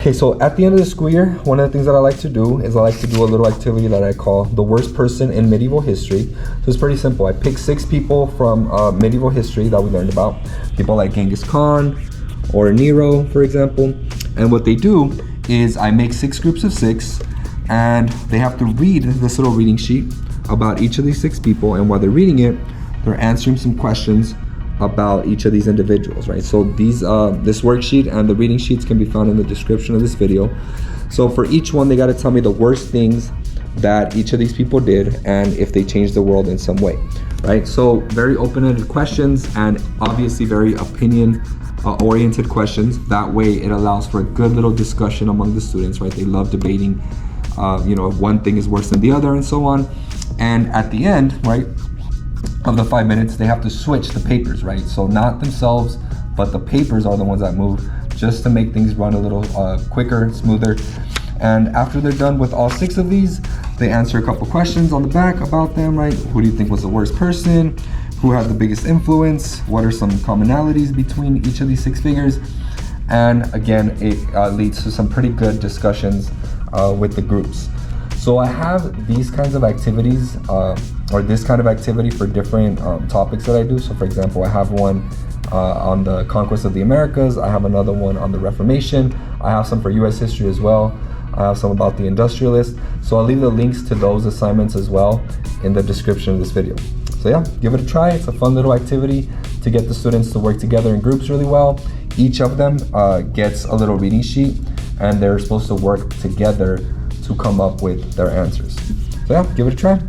Okay, so at the end of the school year, one of the things that I like to do is I like to do a little activity that I call the worst person in medieval history. So it's pretty simple. I pick 6 people from medieval history that we learned about. People like Genghis Khan or Nero, for example. And what they do is I make 6 groups of 6, and they have to read this little reading sheet about each of these 6 people. And while they're reading it, they're answering some questions about each of these individuals, right? So these this worksheet and the reading sheets can be found in the description of this video. So for each one, they got to tell me the worst things that each of these people did and if they changed the world in some way, right? So very open-ended questions, and obviously very opinion oriented questions. That way it allows for a good little discussion among the students, right? They love debating, you know, if one thing is worse than the other and so on. And at the end, right, of the 5 minutes, they have to switch the papers, right? So not themselves, but the papers are the ones that move, just to make things run a little quicker, smoother. And after they're done with all 6 of these, they answer a couple questions on the back about them, right? Who do you think was the worst person? Who had the biggest influence? What are some commonalities between each of these 6 figures? And again, it leads to some pretty good discussions with the groups. So I have these kinds of activities, or this kind of activity for different topics that I do. So for example, I have one on the conquest of the Americas. I have another one on the Reformation. I have some for US history as well. I have some about the industrialists. So I'll leave the links to those assignments as well in the description of this video. So yeah, give it a try. It's a fun little activity to get the students to work together in groups really well. Each of them gets a little reading sheet, and they're supposed to work together to come up with their answers. So yeah, give it a try.